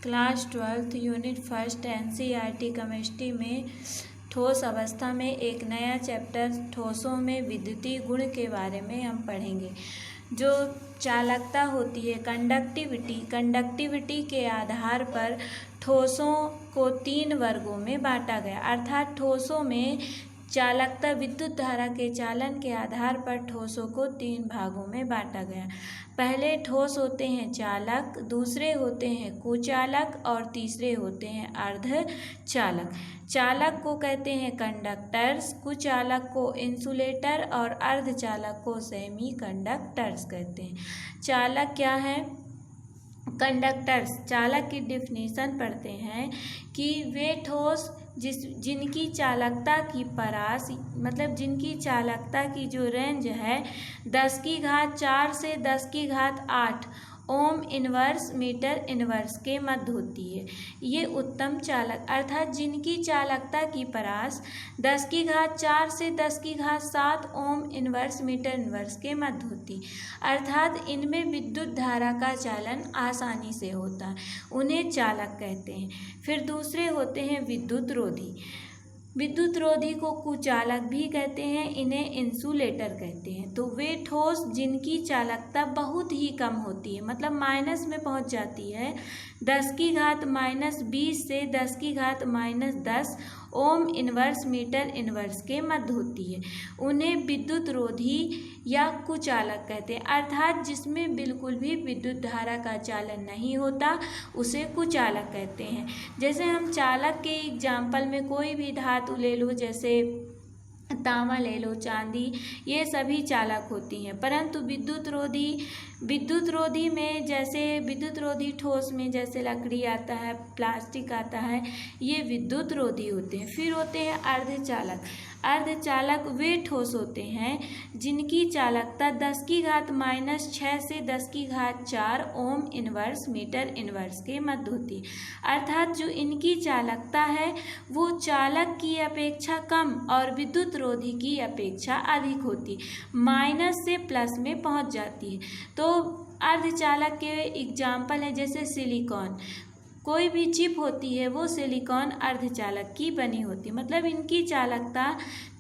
Class 12 unit first NCERT chemistry में ठोस अवस्था में एक नया चैप्टर ठोसों में विद्युतीय गुण के बारे में हम पढ़ेंगे। जो चालकता होती है कंडक्टिविटी के आधार पर ठोसों को 3 वर्गों में बांटा गया। अर्थात ठोसों में चालकता विद्युत धारा के चालन के आधार पर ठोसों को 3 भागों में बांटा गया। पहले ठोस होते हैं चालक, दूसरे होते हैं कुचालक और तीसरे होते हैं अर्धचालक। चालक को कहते हैं कंडक्टर्स, कुचालक को इंसुलेटर और अर्धचालक को सेमी कंडक्टर्स कहते हैं। चालक क्या है? कंडक्टर्स। चालक की डेफिनेशन पढ़ते हैं कि वे ठोस जिनकी चालकता की परास मतलब जिनकी चालकता की जो रेंज है 10⁴ से 10⁸ ओम इनवर्स मीटर इनवर्स के मध्य होती है। ये उत्तम चालक अर्थात जिनकी चालकता की परास 10⁴ से 10⁷ ओम इनवर्स मीटर इनवर्स के मध्य होती, अर्थात इनमें विद्युत धारा का चालन आसानी से होता है, उन्हें चालक कहते हैं। फिर दूसरे होते हैं विद्युत रोधी। विद्युत रोधी को कुचालक भी कहते हैं, इन्हें इंसुलेटर कहते हैं। तो वे ठोस जिनकी चालकता बहुत ही कम होती है, मतलब माइनस में पहुंच जाती है 10⁻⁻20 से 10⁻⁻10 ओम इनवर्स मीटर इनवर्स के मध्य होती है, उन्हें विद्युत रोधी या कुचालक कहते हैं। अर्थात जिसमें बिल्कुल भी विद्युत धारा का चालन नहीं होता उसे कुचालक कहते हैं। जैसे हम चालक के एग्जाम्पल में कोई भी धातु ले लो, जैसे तांबा ले लो, चांदी, ये सभी चालक होती हैं। परंतु विद्युत रोधी में जैसे विद्युत रोधी ठोस में जैसे लकड़ी आता है, प्लास्टिक आता है, ये विद्युत रोधी होते हैं। फिर होते हैं अर्धचालक। अर्धचालक वे ठोस होते हैं जिनकी चालकता 10⁻⁻6 से 10⁻⁴ ओम इनवर्स मीटर इनवर्स के मध्य होती है। अर्थात जो इनकी चालकता है वो चालक की अपेक्षा कम और विद्युत रोधी की अपेक्षा अधिक होती, माइनस से प्लस में पहुंच जाती है। तो अर्धचालक के एग्जाम्पल है जैसे सिलिकॉन। कोई भी चिप होती है वो सिलिकॉन अर्धचालक की बनी होती है, मतलब इनकी चालकता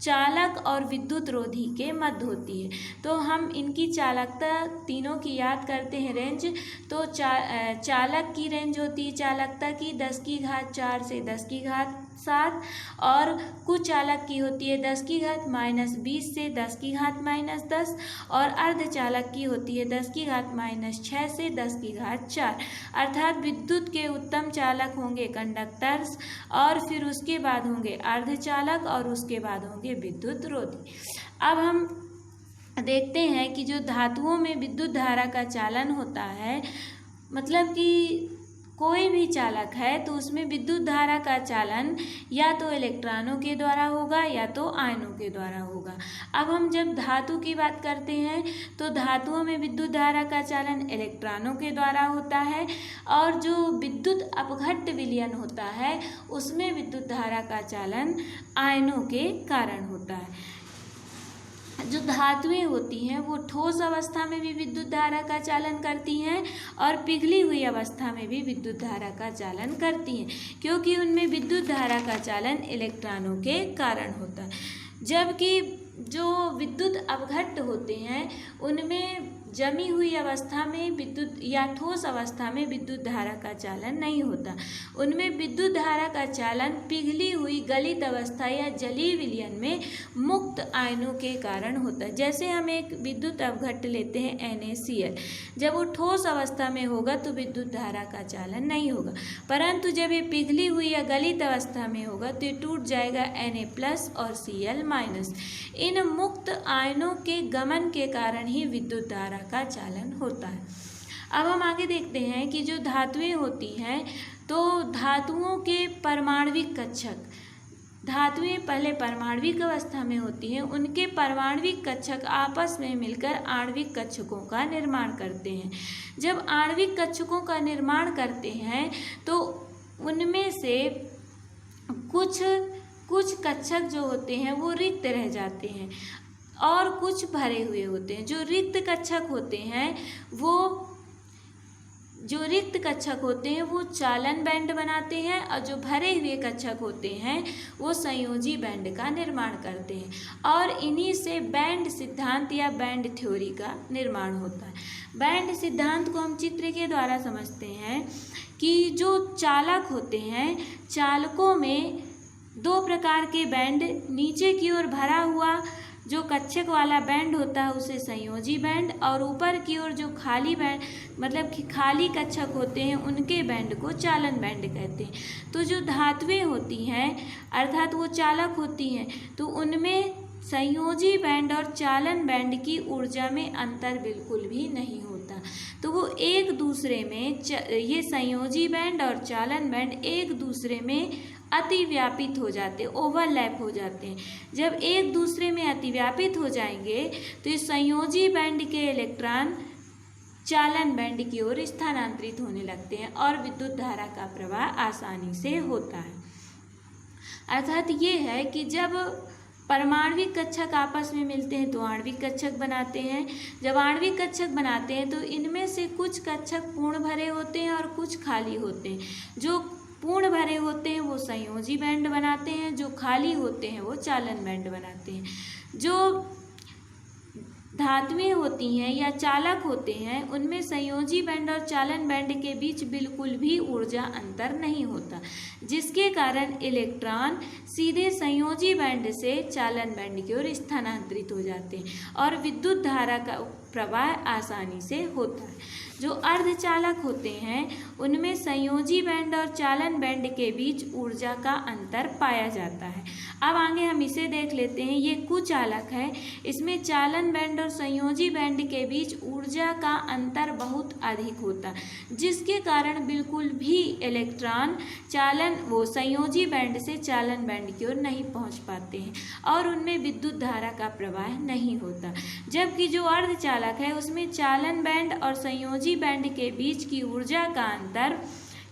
चालक और विद्युत रोधी के मध्य होती है। तो हम इनकी चालकता तीनों की याद करते हैं रेंज। तो चालक की रेंज होती है चालकता की 10⁻⁴ से 10⁻⁷, और कुचालक की होती है 10⁻⁻20 से 10⁻⁻10, और अर्धचालक की होती है 10⁻⁻6 से 10⁻⁴। अर्थात विद्युत के उत्तम चालक होंगे कंडक्टर्स, और फिर उसके बाद होंगे अर्धचालक, और उसके बाद होंगे विद्युत रोधी। अब हम देखते हैं कि जो धातुओं में विद्युत धारा का चालन होता है, मतलब कि कोई भी चालक है तो उसमें विद्युत धारा का चालन या तो इलेक्ट्रॉनों के द्वारा होगा या तो आयनों के द्वारा होगा। अब हम जब धातु की बात करते हैं तो धातुओं में विद्युत धारा का चालन इलेक्ट्रॉनों के द्वारा होता है, और जो विद्युत अपघट्ट विलयन होता है उसमें विद्युत धारा का चालन आयनों के कारण होता है। जो धातुएं होती हैं वो ठोस अवस्था में भी विद्युत धारा का चालन करती हैं और पिघली हुई अवस्था में भी विद्युत धारा का चालन करती हैं, क्योंकि उनमें विद्युत धारा का चालन इलेक्ट्रॉनों के कारण होता है। जबकि जो विद्युत अपघट्ट होते हैं उनमें जमी हुई अवस्था में विद्युत या ठोस अवस्था में विद्युत धारा का चालन नहीं होता, उनमें विद्युत धारा का चालन पिघली हुई गलित अवस्था या जलीय विलयन में मुक्त आयनों के कारण होता है। जैसे हम एक विद्युत अपघट्ट लेते हैं NaCl, जब वो ठोस अवस्था में होगा तो विद्युत धारा का चालन नहीं होगा, परंतु जब ये पिघली हुई या गलित अवस्था में होगा तो ये टूट जाएगा Na+ और Cl-। इन मुक्त आयनों के गमन के कारण ही विद्युत धारा का चालन होता है। अब हम आगे देखते हैं कि जो धातुएं होती हैं तो धातुओं के परमाणविक कक्षक, धातुएं पहले परमाणविक अवस्था में होती हैं, उनके परमाणविक कक्षक आपस में मिलकर आणविक कक्षकों का निर्माण करते हैं। जब आणविक कक्षकों का निर्माण करते हैं तो उनमें से कुछ कक्षक जो होते हैं वो रिक्त रह जाते हैं और कुछ भरे हुए होते हैं। जो रिक्त कक्षक होते हैं वो जो रिक्त कक्षक होते हैं वो चालन बैंड बनाते हैं और जो भरे हुए कक्षक होते हैं वो संयोजी बैंड का निर्माण करते हैं और इन्हीं से बैंड सिद्धांत या बैंड थ्योरी का निर्माण होता है। बैंड सिद्धांत को हम चित्र के द्वारा समझते हैं कि जो चालक होते हैं, चालकों में दो प्रकार के बैंड, नीचे की ओर भरा हुआ जो कक्षक वाला बैंड होता है उसे संयोजी बैंड, और ऊपर की ओर जो खाली बैंड मतलब कि खाली कक्षक होते हैं उनके बैंड को चालन बैंड कहते हैं। तो जो धातुएं होती हैं अर्थात वो चालक होती हैं, तो उनमें संयोजी बैंड और चालन बैंड की ऊर्जा में अंतर बिल्कुल भी नहीं होता। तो वो एक दूसरे में ये संयोजी बैंड और चालन बैंड एक दूसरे में अतिव्यापित हो जाते, ओवरलैप हो जाते हैं। जब एक दूसरे में अतिव्यापित हो जाएंगे तो इस संयोजी बैंड के इलेक्ट्रॉन चालन बैंड की ओर स्थानांतरित होने लगते हैं और विद्युत धारा का प्रवाह आसानी से होता है। अर्थात ये है कि जब परमाणविक कक्षक आपस में मिलते हैं तो आणविक कक्षक बनाते हैं। जब आणविक कक्षक बनाते हैं तो इनमें से कुछ कक्षक पूर्ण भरे होते हैं और कुछ खाली होते हैं। जो पूर्ण भरे होते हैं वो संयोजी बैंड बनाते हैं, जो खाली होते हैं वो चालन बैंड बनाते हैं। जो धातुएं होती हैं या चालक होते हैं उनमें संयोजी बैंड और चालन बैंड के बीच बिल्कुल भी ऊर्जा अंतर नहीं होता, जिसके कारण इलेक्ट्रॉन सीधे संयोजी बैंड से चालन बैंड की ओर स्थानांतरित हो जाते हैं और विद्युत धारा का प्रवाह आसानी से होता है। जो अर्धचालक होते हैं उनमें संयोजी बैंड और चालन बैंड के बीच ऊर्जा का अंतर पाया जाता है। अब आगे हम इसे देख लेते हैं। ये कुचालक है, इसमें चालन बैंड और संयोजी बैंड के बीच ऊर्जा का अंतर बहुत अधिक होता है, जिसके कारण बिल्कुल भी इलेक्ट्रॉन संयोजी बैंड से चालन बैंड की ओर नहीं पहुंच पाते हैं और उनमें विद्युत धारा का प्रवाह नहीं होता। जबकि जो अर्धचालक है उसमें चालन बैंड और संयोजी बैंड के बीच की ऊर्जा का अंतर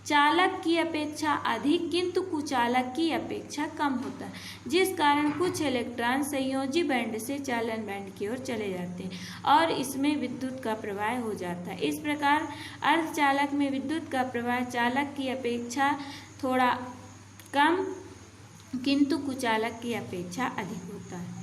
चालक की अपेक्षा अधिक किंतु कुचालक की अपेक्षा कम होता है, जिस कारण कुछ इलेक्ट्रॉन संयोजी बैंड से चालन बैंड की ओर चले जाते हैं और इसमें विद्युत का प्रवाह हो जाता है। इस प्रकार अर्धचालक में विद्युत का प्रवाह चालक की अपेक्षा थोड़ा कम किंतु कुचालक की अपेक्षा अधिक होता है।